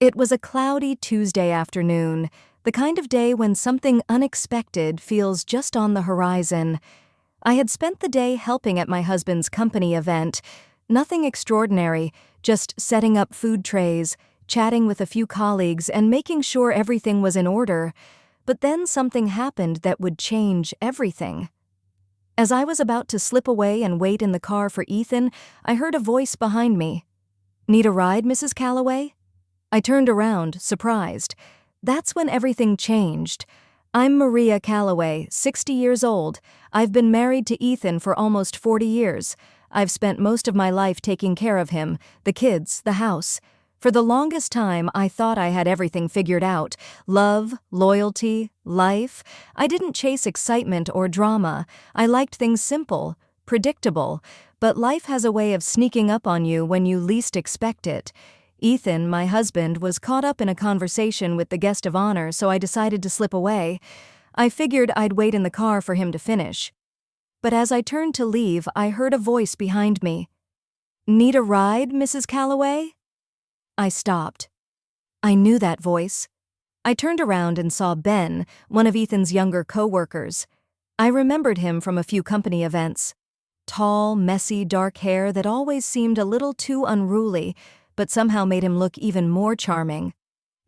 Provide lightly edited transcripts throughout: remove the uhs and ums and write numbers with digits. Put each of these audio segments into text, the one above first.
It was a cloudy Tuesday afternoon, the kind of day when something unexpected feels just on the horizon. I had spent the day helping at my husband's company event. Nothing extraordinary, just setting up food trays, chatting with a few colleagues, and making sure everything was in order. But then something happened that would change everything. As I was about to slip away and wait in the car for Ethan, I heard a voice behind me. "Need a ride, Mrs. Calloway?" I turned around, surprised. That's when everything changed. I'm Maria Calloway, 60 years old. I've been married to Ethan for almost 40 years. I've spent most of my life taking care of him, the kids, the house. For the longest time, I thought I had everything figured out. Love, loyalty, life. I didn't chase excitement or drama. I liked things simple, predictable. But life has a way of sneaking up on you when you least expect it. Ethan, my husband, was caught up in a conversation with the guest of honor, so I decided to slip away. I figured I'd wait in the car for him to finish. But as I turned to leave, I heard a voice behind me. "Need a ride, Mrs. Calloway?" I stopped. I knew that voice. I turned around and saw Ben, one of Ethan's younger coworkers. I remembered him from a few company events. Tall, messy, dark hair that always seemed a little too unruly, but somehow made him look even more charming.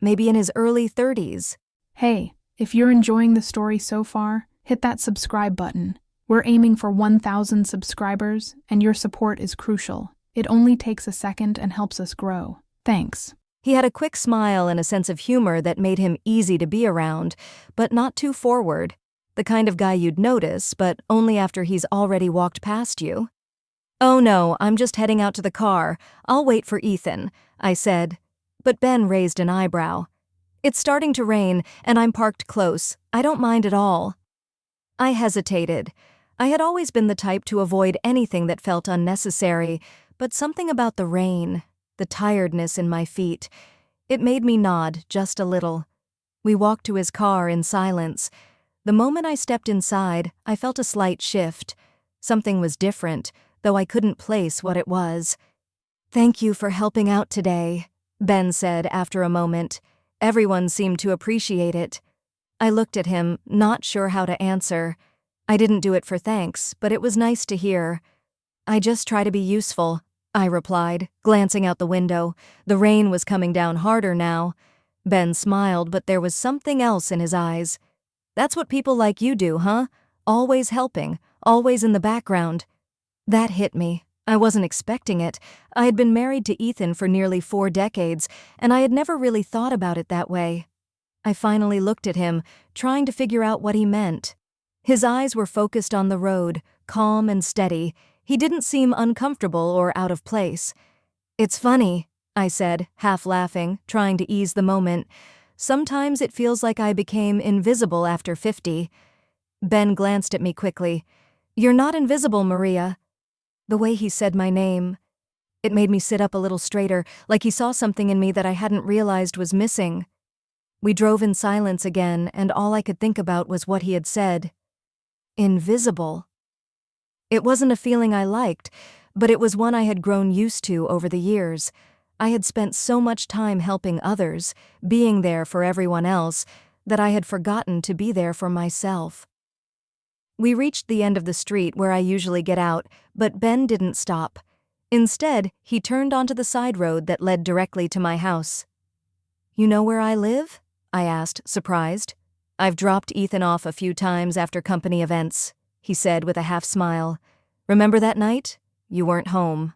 Maybe in his early 30s. Hey, if you're enjoying the story so far, hit that subscribe button. We're aiming for 1,000 subscribers, and your support is crucial. It only takes a second and helps us grow. Thanks. He had a quick smile and a sense of humor that made him easy to be around, but not too forward. The kind of guy you'd notice, but only after he's already walked past you. "Oh no, I'm just heading out to the car. I'll wait for Ethan," I said. But Ben raised an eyebrow. "It's starting to rain, and I'm parked close. I don't mind at all." I hesitated. I had always been the type to avoid anything that felt unnecessary, but something about the rain, the tiredness in my feet, it made me nod just a little. We walked to his car in silence. The moment I stepped inside, I felt a slight shift. Something was different, though I couldn't place what it was. "Thank you for helping out today," Ben said after a moment. Everyone seemed to appreciate it. I looked at him, not sure how to answer. I didn't do it for thanks, but it was nice to hear. "I just try to be useful," I replied, glancing out the window. The rain was coming down harder now. Ben smiled, but there was something else in his eyes. "That's what people like you do, huh? Always helping, always in the background." That hit me. I wasn't expecting it. I had been married to Ethan for nearly 4 decades, and I had never really thought about it that way. I finally looked at him, trying to figure out what he meant. His eyes were focused on the road, calm and steady. He didn't seem uncomfortable or out of place. "It's funny," I said, half laughing, trying to ease the moment. "Sometimes it feels like I became invisible after 50. Ben glanced at me quickly. "You're not invisible, Maria." The way he said my name, it made me sit up a little straighter, like he saw something in me that I hadn't realized was missing. We drove in silence again, and all I could think about was what he had said. Invisible. It wasn't a feeling I liked, but it was one I had grown used to over the years. I had spent so much time helping others, being there for everyone else, that I had forgotten to be there for myself. We reached the end of the street where I usually get out, but Ben didn't stop. Instead, he turned onto the side road that led directly to my house. "You know where I live?" I asked, surprised. "I've dropped Ethan off a few times after company events," he said with a half smile. "Remember that night? You weren't home."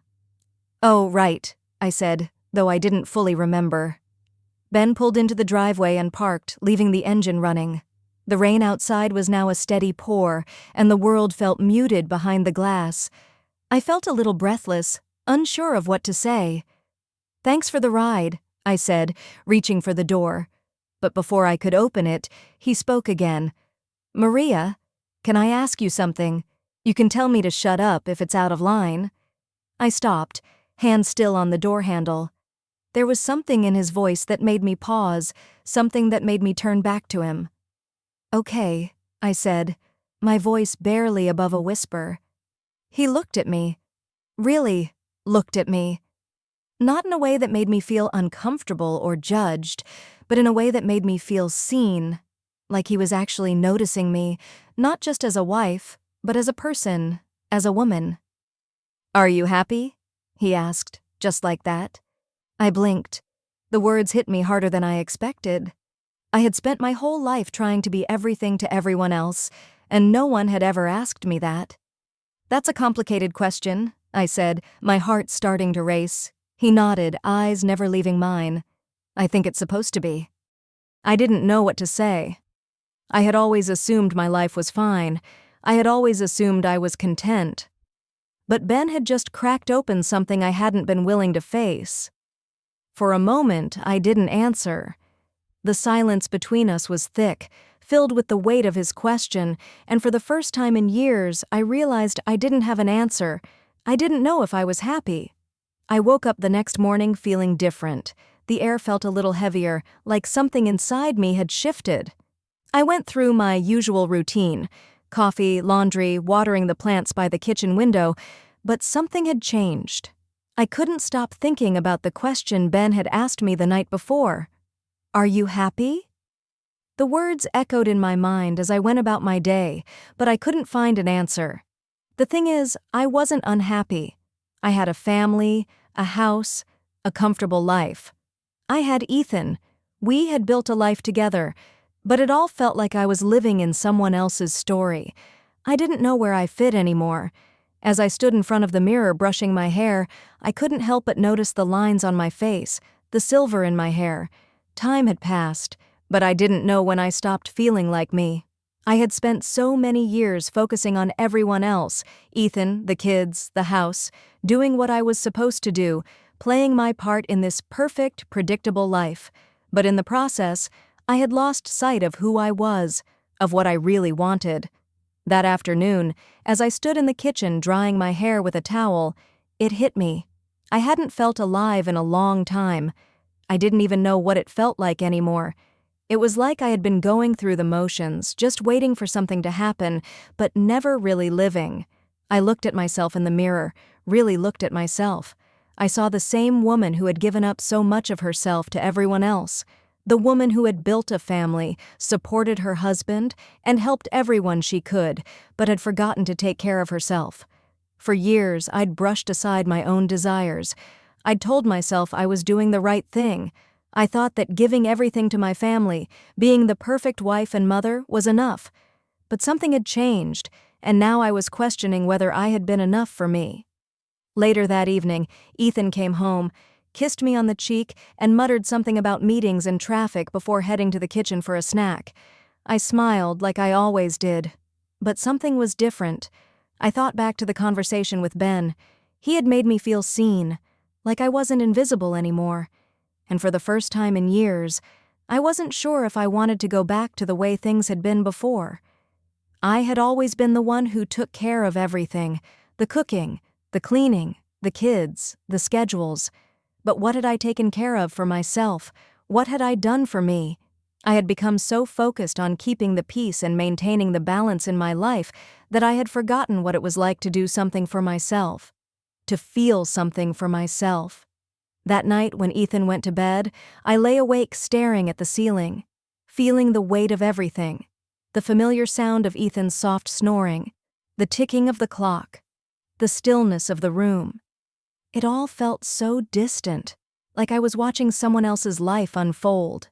"Oh, right," I said, though I didn't fully remember. Ben pulled into the driveway and parked, leaving the engine running. The rain outside was now a steady pour, and the world felt muted behind the glass. I felt a little breathless, unsure of what to say. "Thanks for the ride," I said, reaching for the door. But before I could open it, he spoke again. "Maria, can I ask you something? You can tell me to shut up if it's out of line." I stopped, hand still on the door handle. There was something in his voice that made me pause, something that made me turn back to him. "Okay," I said, my voice barely above a whisper. He looked at me. Really looked at me. Not in a way that made me feel uncomfortable or judged, but in a way that made me feel seen, like he was actually noticing me, not just as a wife, but as a person, as a woman. "Are you happy?" he asked, just like that. I blinked. The words hit me harder than I expected. I had spent my whole life trying to be everything to everyone else, and no one had ever asked me that. "That's a complicated question," I said, my heart starting to race. He nodded, eyes never leaving mine. "I think it's supposed to be." I didn't know what to say. I had always assumed my life was fine. I had always assumed I was content. But Ben had just cracked open something I hadn't been willing to face. For a moment, I didn't answer. The silence between us was thick, filled with the weight of his question, and for the first time in years, I realized I didn't have an answer. I didn't know if I was happy. I woke up the next morning feeling different. The air felt a little heavier, like something inside me had shifted. I went through my usual routine: coffee, laundry, watering the plants by the kitchen window, but something had changed. I couldn't stop thinking about the question Ben had asked me the night before. "Are you happy?" The words echoed in my mind as I went about my day, but I couldn't find an answer. The thing is, I wasn't unhappy. I had a family, a house, a comfortable life. I had Ethan. We had built a life together, but it all felt like I was living in someone else's story. I didn't know where I fit anymore. As I stood in front of the mirror brushing my hair, I couldn't help but notice the lines on my face, the silver in my hair. Time had passed, but I didn't know when I stopped feeling like me. I had spent so many years focusing on everyone else: Ethan, the kids, the house, doing what I was supposed to do, playing my part in this perfect, predictable life. But in the process, I had lost sight of who I was, of what I really wanted. That afternoon, as I stood in the kitchen drying my hair with a towel, it hit me. I hadn't felt alive in a long time. I didn't even know what it felt like anymore. It was like I had been going through the motions, just waiting for something to happen, but never really living. I looked at myself in the mirror, really looked at myself. I saw the same woman who had given up so much of herself to everyone else. The woman who had built a family, supported her husband, and helped everyone she could, but had forgotten to take care of herself. For years, I'd brushed aside my own desires. I'd told myself I was doing the right thing. I thought that giving everything to my family, being the perfect wife and mother, was enough. But something had changed, and now I was questioning whether I had been enough for me. Later that evening, Ethan came home, kissed me on the cheek, and muttered something about meetings and traffic before heading to the kitchen for a snack. I smiled like I always did. But something was different. I thought back to the conversation with Ben. He had made me feel seen, like I wasn't invisible anymore. And for the first time in years, I wasn't sure if I wanted to go back to the way things had been before. I had always been the one who took care of everything: the cooking, the cleaning, the kids, the schedules. But what had I taken care of for myself? What had I done for me? I had become so focused on keeping the peace and maintaining the balance in my life that I had forgotten what it was like to do something for myself, to feel something for myself. That night when Ethan went to bed, I lay awake staring at the ceiling, feeling the weight of everything: the familiar sound of Ethan's soft snoring, the ticking of the clock, the stillness of the room. It all felt so distant, like I was watching someone else's life unfold.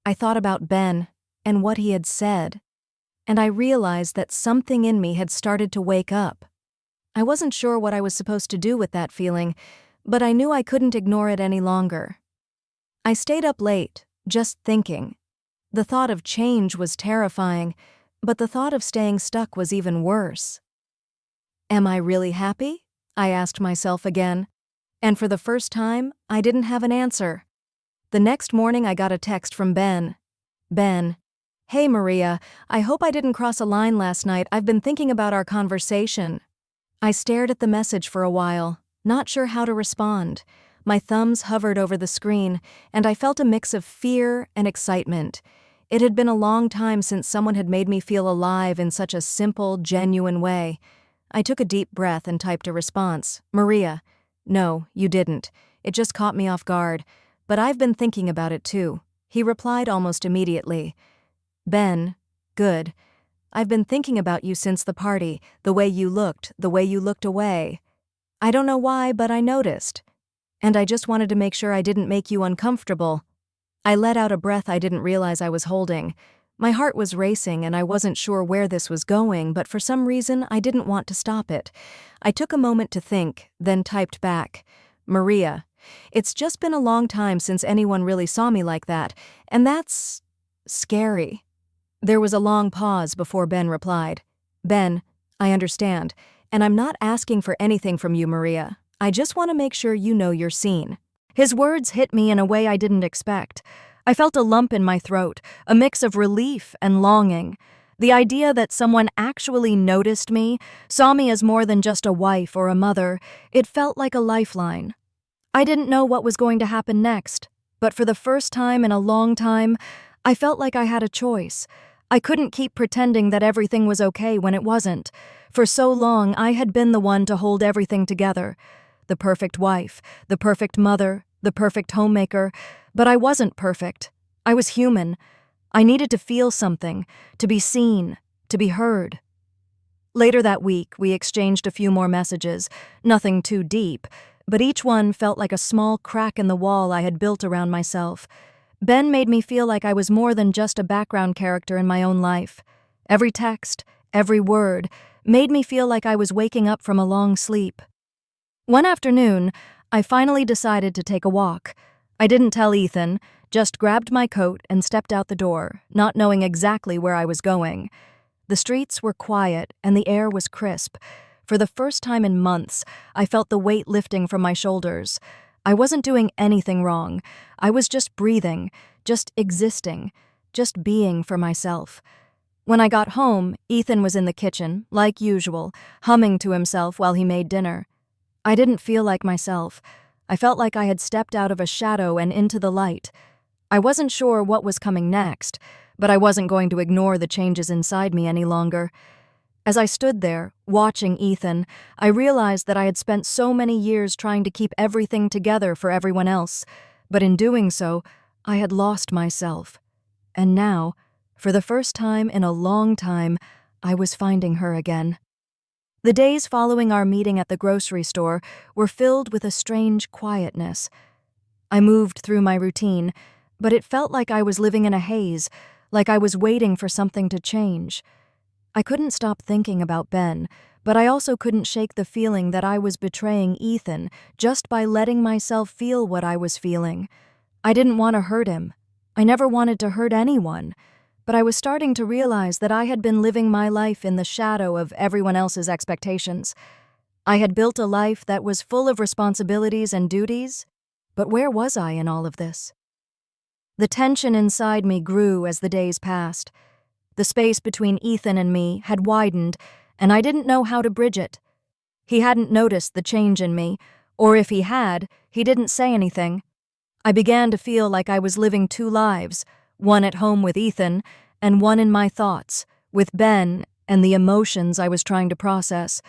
I thought about Ben and what he had said, and I realized that something in me had started to wake up. I wasn't sure what I was supposed to do with that feeling, but I knew I couldn't ignore it any longer. I stayed up late, just thinking. The thought of change was terrifying, but the thought of staying stuck was even worse. Am I really happy? I asked myself again. And for the first time, I didn't have an answer. The next morning I got a text from Ben. Ben: "Hey Maria, I hope I didn't cross a line last night. I've been thinking about our conversation." I stared at the message for a while, not sure how to respond. My thumbs hovered over the screen, and I felt a mix of fear and excitement. It had been a long time since someone had made me feel alive in such a simple, genuine way. I took a deep breath and typed a response. "Maria, no, you didn't. It just caught me off guard, but I've been thinking about it too. He replied almost immediately. Ben, good. I've been thinking about you since the party, the way you looked away. I don't know why, but I noticed. And I just wanted to make sure I didn't make you uncomfortable. I let out a breath I didn't realize I was holding. My heart was racing and I wasn't sure where this was going, but for some reason I didn't want to stop it. I took a moment to think, then typed back, Maria, it's just been a long time since anyone really saw me like that, and that's scary. There was a long pause before Ben replied. Ben, I understand, and I'm not asking for anything from you, Maria. I just want to make sure you know you're seen. His words hit me in a way I didn't expect. I felt a lump in my throat, a mix of relief and longing. The idea that someone actually noticed me, saw me as more than just a wife or a mother, it felt like a lifeline. I didn't know what was going to happen next, but for the first time in a long time, I felt like I had a choice. I couldn't keep pretending that everything was okay when it wasn't. For so long, I had been the one to hold everything together. The perfect wife, the perfect mother, the perfect homemaker, but I wasn't perfect. I was human. I needed to feel something, to be seen, to be heard. Later that week, we exchanged a few more messages, nothing too deep, but each one felt like a small crack in the wall I had built around myself. Ben made me feel like I was more than just a background character in my own life. Every text, every word, made me feel like I was waking up from a long sleep. One afternoon, I finally decided to take a walk. I didn't tell Ethan, just grabbed my coat and stepped out the door, not knowing exactly where I was going. The streets were quiet and the air was crisp. For the first time in months, I felt the weight lifting from my shoulders. I wasn't doing anything wrong. I was just breathing, just existing, just being for myself. When I got home, Ethan was in the kitchen, like usual, humming to himself while he made dinner. I didn't feel like myself. I felt like I had stepped out of a shadow and into the light. I wasn't sure what was coming next, but I wasn't going to ignore the changes inside me any longer. As I stood there, watching Ethan, I realized that I had spent so many years trying to keep everything together for everyone else, but in doing so, I had lost myself. And now, for the first time in a long time, I was finding her again. The days following our meeting at the grocery store were filled with a strange quietness. I moved through my routine, but it felt like I was living in a haze, like I was waiting for something to change. I couldn't stop thinking about Ben, but I also couldn't shake the feeling that I was betraying Ethan just by letting myself feel what I was feeling. I didn't want to hurt him. I never wanted to hurt anyone. But I was starting to realize that I had been living my life in the shadow of everyone else's expectations. I had built a life that was full of responsibilities and duties, but where was I in all of this? The tension inside me grew as the days passed. The space between Ethan and me had widened, and I didn't know how to bridge it. He hadn't noticed the change in me, or if he had, he didn't say anything. I began to feel like I was living two lives, one at home with Ethan, and one in my thoughts, with Ben and the emotions I was trying to process.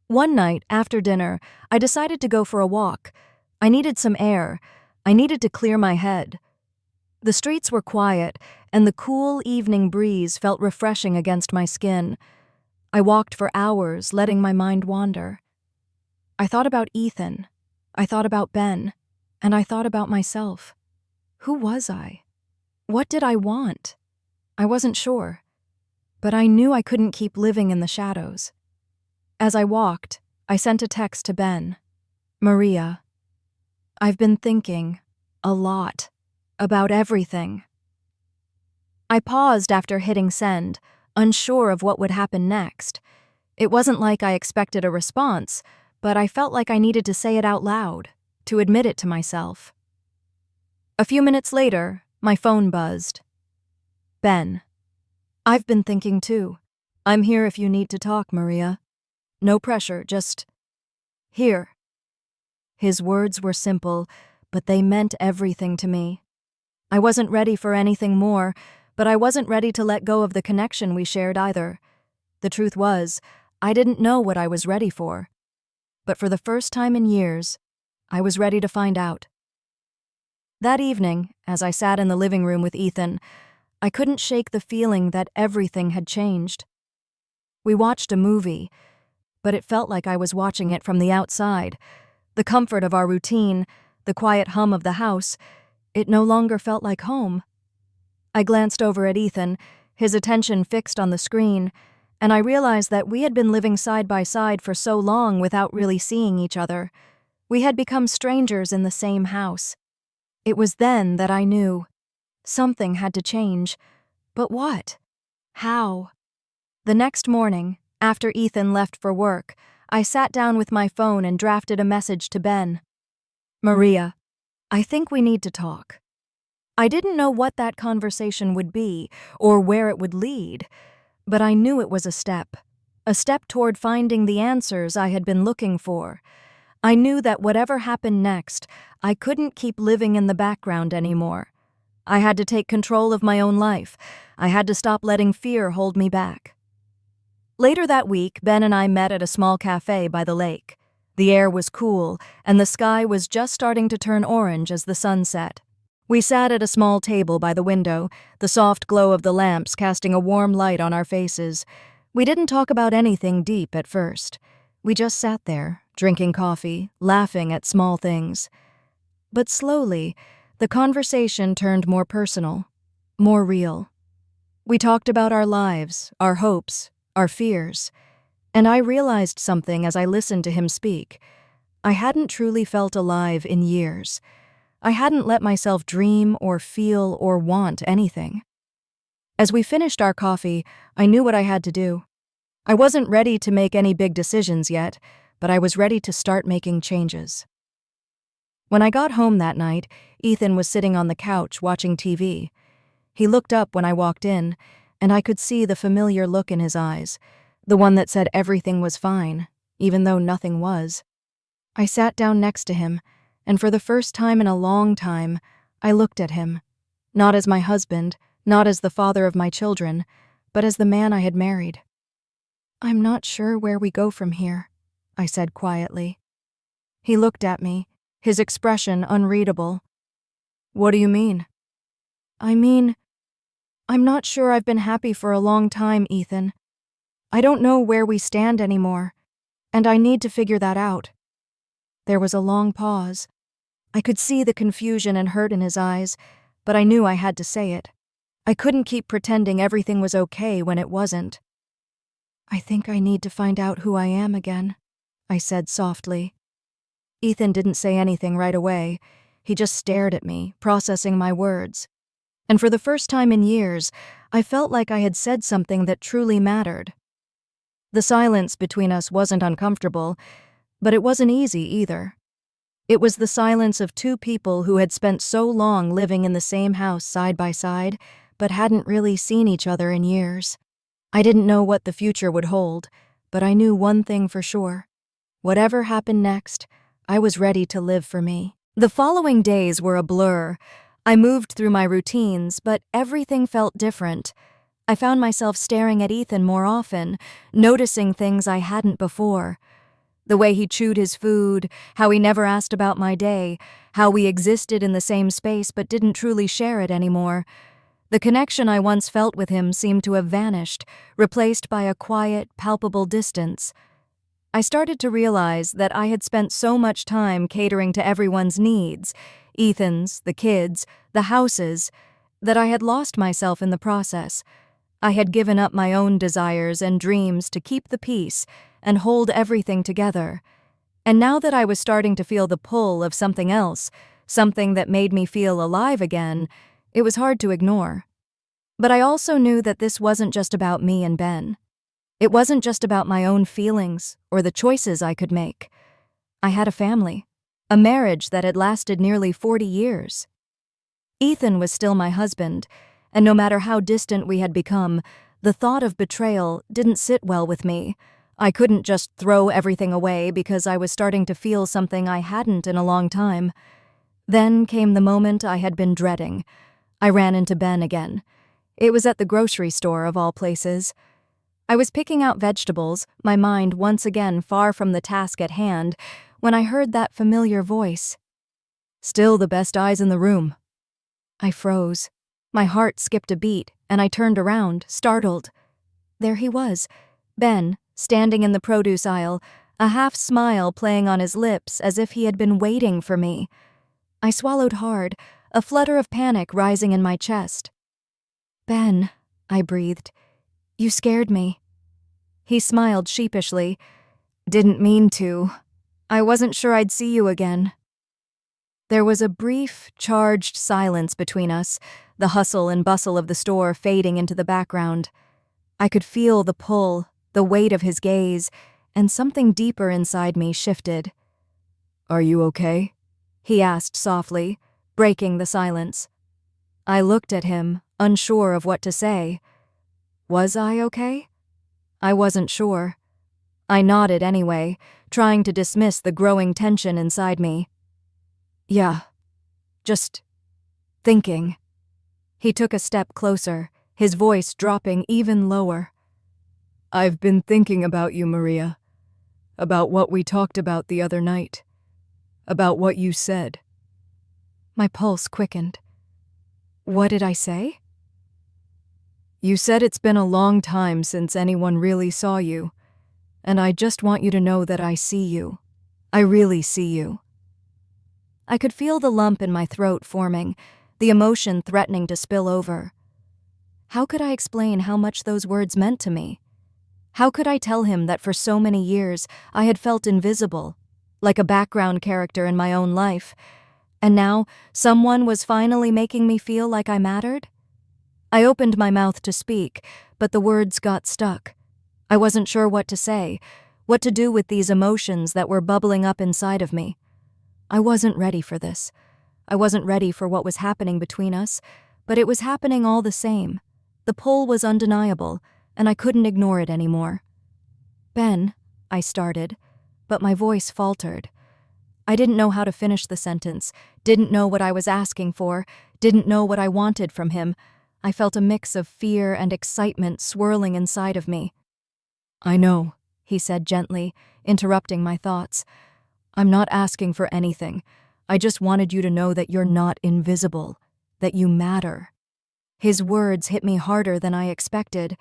One night, after dinner, I decided to go for a walk. I needed some air. I needed to clear my head. The streets were quiet, and the cool evening breeze felt refreshing against my skin. I walked for hours, letting my mind wander. I thought about Ethan. I thought about Ben. And I thought about myself. Who was I? What did I want? I wasn't sure, but I knew I couldn't keep living in the shadows. As I walked, I sent a text to Ben. Maria, I've been thinking a lot about everything. I paused after hitting send, unsure of what would happen next. It wasn't like I expected a response, but I felt like I needed to say it out loud, to admit it to myself. A few minutes later, my phone buzzed. Ben. I've been thinking too. I'm here if you need to talk, Maria. No pressure, just here. His words were simple, but they meant everything to me. I wasn't ready for anything more, but I wasn't ready to let go of the connection we shared either. The truth was, I didn't know what I was ready for. But for the first time in years, I was ready to find out. That evening, as I sat in the living room with Ethan, I couldn't shake the feeling that everything had changed. We watched a movie, but it felt like I was watching it from the outside. The comfort of our routine, the quiet hum of the house, it no longer felt like home. I glanced over at Ethan, his attention fixed on the screen, and I realized that we had been living side by side for so long without really seeing each other. We had become strangers in the same house. It was then that I knew. Something had to change. But what? How? The next morning, after Ethan left for work, I sat down with my phone and drafted a message to Ben. Maria, I think we need to talk. I didn't know what that conversation would be or where it would lead, but I knew it was a step toward finding the answers I had been looking for. I knew that whatever happened next, I couldn't keep living in the background anymore. I had to take control of my own life. I had to stop letting fear hold me back. Later that week, Ben and I met at a small cafe by the lake. The air was cool, and the sky was just starting to turn orange as the sun set. We sat at a small table by the window, the soft glow of the lamps casting a warm light on our faces. We didn't talk about anything deep at first. We just sat there, drinking coffee, laughing at small things. But slowly, the conversation turned more personal, more real. We talked about our lives, our hopes, our fears. And I realized something as I listened to him speak. I hadn't truly felt alive in years. I hadn't let myself dream or feel or want anything. As we finished our coffee, I knew what I had to do. I wasn't ready to make any big decisions yet, but I was ready to start making changes. When I got home that night, Ethan was sitting on the couch watching TV. He looked up when I walked in, and I could see the familiar look in his eyes, the one that said everything was fine, even though nothing was. I sat down next to him, and for the first time in a long time, I looked at him, not as my husband, not as the father of my children, but as the man I had married. "I'm not sure where we go from here," I said quietly. He looked at me, his expression unreadable. "What do you mean?" "I mean, I'm not sure I've been happy for a long time, Ethan. I don't know where we stand anymore, and I need to figure that out." There was a long pause. I could see the confusion and hurt in his eyes, but I knew I had to say it. I couldn't keep pretending everything was okay when it wasn't. "I think I need to find out who I am again," I said softly. Ethan didn't say anything right away. He just stared at me, processing my words. And for the first time in years, I felt like I had said something that truly mattered. The silence between us wasn't uncomfortable, but it wasn't easy either. It was the silence of two people who had spent so long living in the same house side by side, but hadn't really seen each other in years. I didn't know what the future would hold, but I knew one thing for sure. Whatever happened next, I was ready to live for me. The following days were a blur. I moved through my routines, but everything felt different. I found myself staring at Ethan more often, noticing things I hadn't before. The way he chewed his food, how he never asked about my day, how we existed in the same space but didn't truly share it anymore. The connection I once felt with him seemed to have vanished, replaced by a quiet, palpable distance. I started to realize that I had spent so much time catering to everyone's needs, Ethan's, the kids, the house's, that I had lost myself in the process. I had given up my own desires and dreams to keep the peace and hold everything together. And now that I was starting to feel the pull of something else, something that made me feel alive again, it was hard to ignore. But I also knew that this wasn't just about me and Ben. It wasn't just about my own feelings or the choices I could make. I had a family, a marriage that had lasted nearly 40 years. Ethan was still my husband, and no matter how distant we had become, the thought of betrayal didn't sit well with me. I couldn't just throw everything away because I was starting to feel something I hadn't in a long time. Then came the moment I had been dreading. I ran into Ben again. It was at the grocery store, of all places. I was picking out vegetables, my mind once again far from the task at hand, when I heard that familiar voice. "Still the best eyes in the room." I froze. My heart skipped a beat, and I turned around, startled. There he was, Ben, standing in the produce aisle, a half smile playing on his lips as if he had been waiting for me. I swallowed hard, a flutter of panic rising in my chest. "Ben," I breathed, "you scared me." He smiled sheepishly. "Didn't mean to. I wasn't sure I'd see you again." There was a brief, charged silence between us, the hustle and bustle of the store fading into the background. I could feel the pull, the weight of his gaze, and something deeper inside me shifted. "Are you okay?" he asked softly, breaking the silence. I looked at him, unsure of what to say. Was I okay? I wasn't sure. I nodded anyway, trying to dismiss the growing tension inside me. "Yeah, just thinking." He took a step closer, his voice dropping even lower. "I've been thinking about you, Maria. About what we talked about the other night. About what you said." My pulse quickened. What did I say? "You said it's been a long time since anyone really saw you, and I just want you to know that I see you. I really see you." I could feel the lump in my throat forming, the emotion threatening to spill over. How could I explain how much those words meant to me? How could I tell him that for so many years I had felt invisible, like a background character in my own life, and now someone was finally making me feel like I mattered? I opened my mouth to speak, but the words got stuck. I wasn't sure what to say, what to do with these emotions that were bubbling up inside of me. I wasn't ready for this. I wasn't ready for what was happening between us, but it was happening all the same. The pull was undeniable, and I couldn't ignore it anymore. "Ben," I started, but my voice faltered. I didn't know how to finish the sentence, didn't know what I was asking for, didn't know what I wanted from him. I felt a mix of fear and excitement swirling inside of me. "I know," he said gently, interrupting my thoughts. "I'm not asking for anything. I just wanted you to know that you're not invisible, that you matter." His words hit me harder than I expected.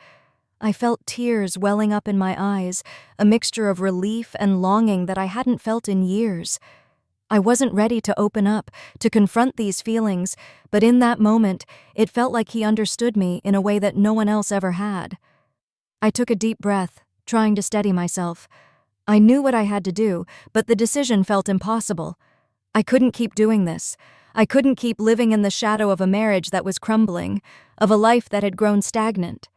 I felt tears welling up in my eyes, a mixture of relief and longing that I hadn't felt in years. I wasn't ready to open up, to confront these feelings, but in that moment, it felt like he understood me in a way that no one else ever had. I took a deep breath, trying to steady myself. I knew what I had to do, but the decision felt impossible. I couldn't keep doing this. I couldn't keep living in the shadow of a marriage that was crumbling, of a life that had grown stagnant.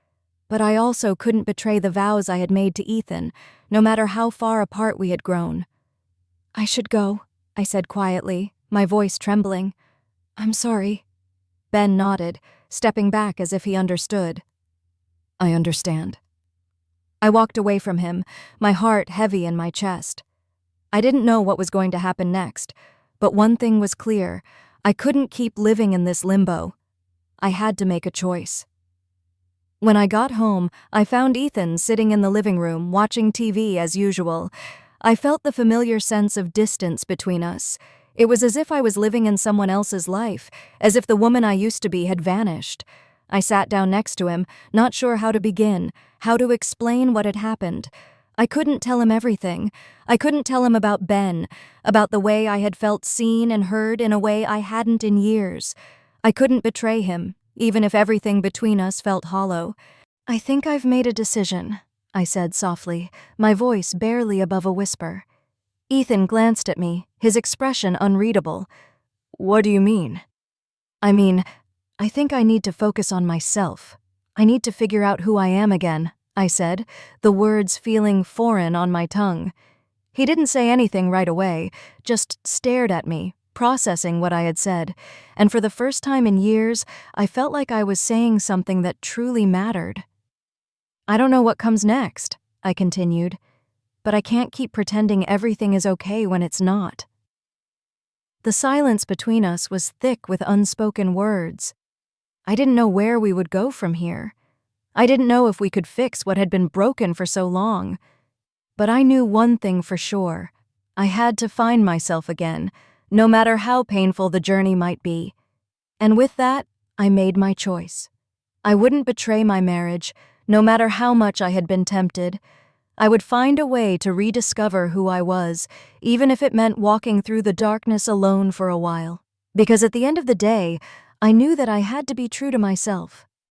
But I also couldn't betray the vows I had made to Ethan, no matter how far apart we had grown. "I should go," I said quietly, my voice trembling. "I'm sorry." Ben nodded, stepping back as if he understood. "I understand." I walked away from him, my heart heavy in my chest. I didn't know what was going to happen next, but one thing was clear: I couldn't keep living in this limbo. I had to make a choice. When I got home, I found Ethan sitting in the living room, watching TV as usual. I felt the familiar sense of distance between us. It was as if I was living in someone else's life, as if the woman I used to be had vanished. I sat down next to him, not sure how to begin, how to explain what had happened. I couldn't tell him everything. I couldn't tell him about Ben, about the way I had felt seen and heard in a way I hadn't in years. I couldn't betray him, even if everything between us felt hollow. "I think I've made a decision," I said softly, my voice barely above a whisper. Ethan glanced at me, his expression unreadable. "What do you mean?" "I mean, I think I need to focus on myself. I need to figure out who I am again," I said, the words feeling foreign on my tongue. He didn't say anything right away, just stared at me, processing what I had said, and for the first time in years, I felt like I was saying something that truly mattered. "I don't know what comes next," I continued, "but I can't keep pretending everything is okay when it's not." The silence between us was thick with unspoken words. I didn't know where we would go from here. I didn't know if we could fix what had been broken for so long. But I knew one thing for sure. I had to find myself again, no matter how painful the journey might be. And with that, I made my choice. I wouldn't betray my marriage, no matter how much I had been tempted. I would find a way to rediscover who I was, even if it meant walking through the darkness alone for a while. Because at the end of the day, I knew that I had to be true to myself.